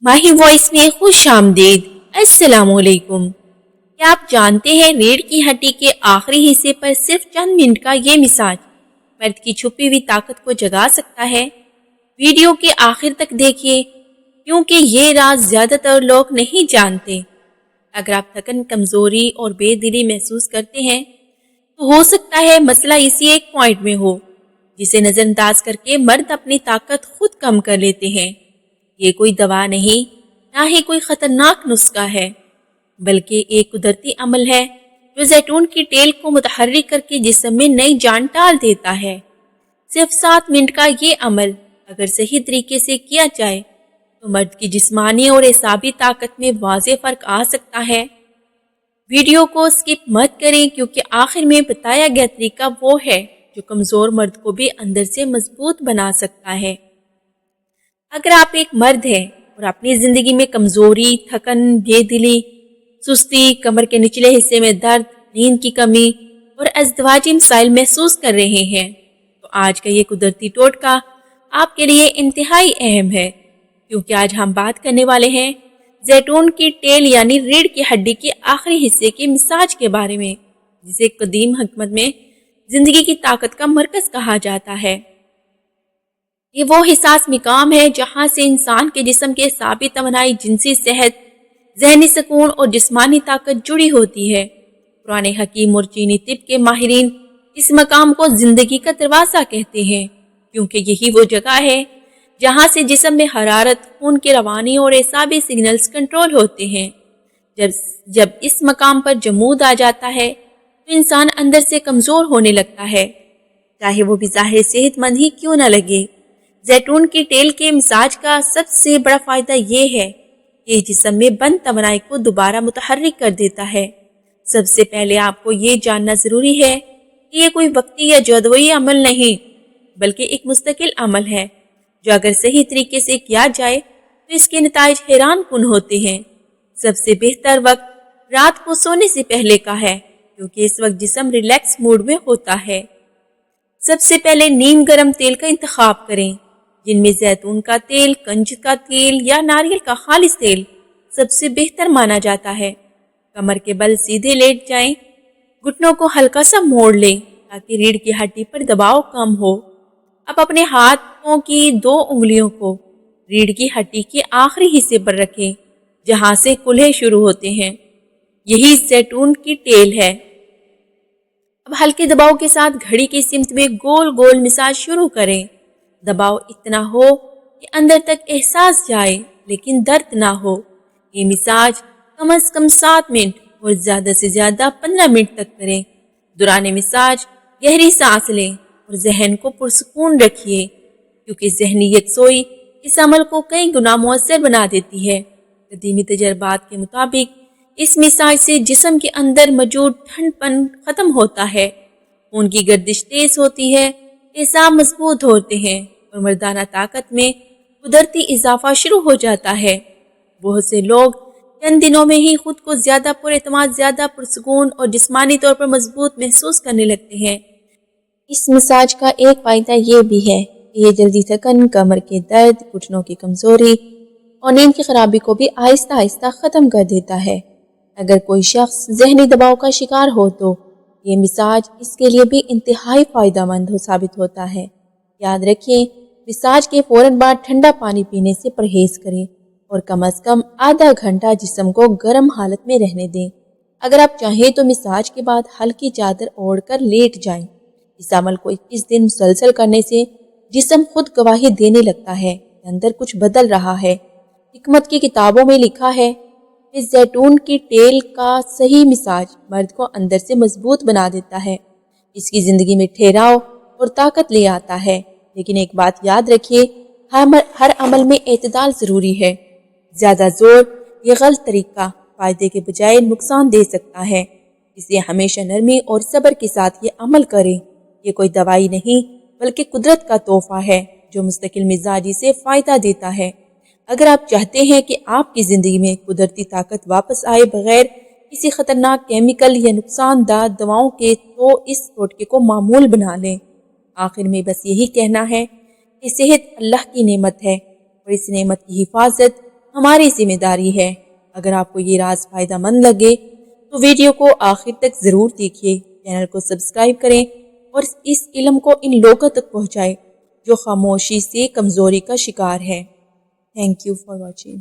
माही voice में खुश आमदीद। अस्सलाम वालेकुम। क्या आप जानते हैं रीढ़ की हड्डी के आखिरी हिस्से पर सिर्फ चंद मिनट का ये मसाज मर्द की छुपी हुई ताकत को जगा सकता है। वीडियो के आखिर तक देखिए क्योंकि ये राज ज्यादातर लोग नहीं जानते। अगर आप थकन, कमजोरी और बेदिली महसूस करते हैं तो हो सकता है मसला इसी एक पॉइंट में हो जिसे नजरअंदाज करके मर्द अपनी ताकत खुद कम कर लेते हैं। ये कोई दवा नहीं, ना ही कोई खतरनाक नुस्खा है, बल्कि एक कुदरती अमल है जो जैतून की तेल को मुतहर्रिक करके जिस्म में नई जान डाल देता है। सिर्फ 7 मिनट का ये अमल अगर सही तरीके से किया जाए तो मर्द की जिस्मानी और एसाबी ताकत में वाज़ेह फर्क आ सकता है। वीडियो को स्किप मत करें क्योंकि आखिर में बताया गया तरीका वो है जो कमज़ोर मर्द को भी अंदर से मजबूत बना सकता है। अगर आप एक मर्द हैं और अपनी ज़िंदगी में कमज़ोरी, थकन, बेदिली, सुस्ती, कमर के निचले हिस्से में दर्द, नींद की कमी और अज़दवाजी मसाइल महसूस कर रहे हैं तो आज का ये कुदरती टोटका आपके लिए इंतहाई अहम है, क्योंकि आज हम बात करने वाले हैं जैतून की तेल यानी रीढ़ की हड्डी के आखिरी हिस्से के मसाज के बारे में, जिसे कदीम हिकमत में ज़िंदगी की ताकत का मरकज़ कहा जाता है। ये वो हिसास मकाम है जहाँ से इंसान के जिस्म के साबित तवानाई, जिनसी सेहत, जहनी सुकून और जिस्मानी ताकत जुड़ी होती है। पुराने हकीम और चीनी तिब के माहिरीन इस मकाम को जिंदगी का दरवाज़ा कहते हैं, क्योंकि यही वो जगह है जहाँ से जिस्म में हरारत, खून की रवानी और एसाबी सिग्नल्स कंट्रोल होते हैं। जब इस मकाम पर जमूद आ जाता है तो इंसान अंदर से कमज़ोर होने लगता है, चाहे वो भी ज़ाहिर सेहतमंद ही क्यों न लगे। जैतून की तेल के मसाज का सबसे बड़ा फ़ायदा ये है कि जिस्म में बंद तवानाई को दोबारा मुतहर्रिक कर देता है। सबसे पहले आपको ये जानना ज़रूरी है कि ये कोई वक्ती या जदवई अमल नहीं, बल्कि एक मुस्तकिल अमल है जो अगर सही तरीके से किया जाए तो इसके नताइज हैरान कुन होते हैं। सबसे बेहतर वक्त रात को सोने से पहले का है, क्योंकि इस वक्त जिस्म रिलैक्स मूड में होता है। सबसे पहले नीम गर्म तेल का इंतखाब करें, जिनमें जैतून का तेल, कंज का तेल या नारियल का खालिस तेल सबसे बेहतर माना जाता है। कमर के बल सीधे लेट जाएं, घुटनों को हल्का सा मोड़ लें ताकि रीढ़ की हड्डी पर दबाव कम हो। अब अपने हाथों की 2 उंगलियों को रीढ़ की हड्डी के आखिरी हिस्से पर रखें, जहां से कुल्हे शुरू होते हैं। यही जैतून की तेल है। अब हल्के दबाव के साथ घड़ी की सिमत में गोल गोल मसाज शुरू करें। दबाव इतना हो कि अंदर तक एहसास जाए लेकिन दर्द ना हो। ये मसाज कम से कम 7 मिनट और ज़्यादा से ज़्यादा 15 मिनट तक करें। दौरान मसाज गहरी सांस लें और जहन को पुरसुकून रखिए, क्योंकि जहनी यकसोई इस अमल को कई गुना मुअस्सर बना देती है। कदीमी तजर्बात के मुताबिक इस मसाज से जिस्म के अंदर मौजूद ठंडपन ख़त्म होता है, खून की गर्दिश तेज होती है, एसाब मजबूत होते हैं और मर्दाना ताकत में कुदरती इजाफा शुरू हो जाता है। बहुत से लोग चंद दिनों में ही खुद को ज्यादा पुरएतमाद, ज्यादा पुरसुकून और जिस्मानी तौर पर मजबूत महसूस करने लगते हैं। इस मसाज का एक फायदा ये भी है कि ये जल्दी थकन, कमर के दर्द, घुटनों की कमजोरी और नींद की खराबी को भी आहिस्ता आहिस्ता ख़त्म कर देता है। अगर कोई शख्स जहनी दबाव का शिकार हो तो ये मसाज इसके लिए भी इंतहाई फ़ायदेमंद साबित होता है। याद रखें, मसाज के फ़ौरन बाद ठंडा पानी पीने से परहेज़ करें और कम से कम आधा घंटा जिस्म को गर्म हालत में रहने दें। अगर आप चाहें तो मसाज के बाद हल्की चादर ओढ़ कर लेट जाएं। इस अमल को 21 दिन मुसलसल करने से जिस्म खुद गवाही देने लगता है कि अंदर कुछ बदल रहा है। हिकमत की किताबों में लिखा है, इस जैतून की तेल का सही मसाज मर्द को अंदर से मजबूत बना देता है, इसकी ज़िंदगी में ठहराव और ताकत ले आता है। लेकिन एक बात याद रखिए, हर अमल में एतदाल ज़रूरी है। ज़्यादा जोर या गलत तरीका फ़ायदे के बजाय नुकसान दे सकता है, इसलिए हमेशा नरमी और सब्र के साथ ये अमल करें। ये कोई दवाई नहीं, बल्कि कुदरत का तोहफा है जो मुस्तकिल मिजाजी से फ़ायदा देता है। अगर आप चाहते हैं कि आपकी ज़िंदगी में कुदरती ताकत वापस आए बगैर किसी ख़तरनाक केमिकल या नुकसानदार दवाओं के, तो इस टोटके को मामूल बना लें। आखिर में बस यही कहना है कि सेहत अल्लाह की नेमत है और इस नेमत की हिफाजत ہماری ذمہ داری ہے۔ اگر آپ کو یہ راز فائدہ مند لگے تو ویڈیو کو آخر تک ضرور دیکھیے، چینل کو سبسکرائب کریں اور اس علم کو ان لوگوں تک پہنچائیں جو خاموشی سے کمزوری کا شکار ہے۔ Thank you for watching.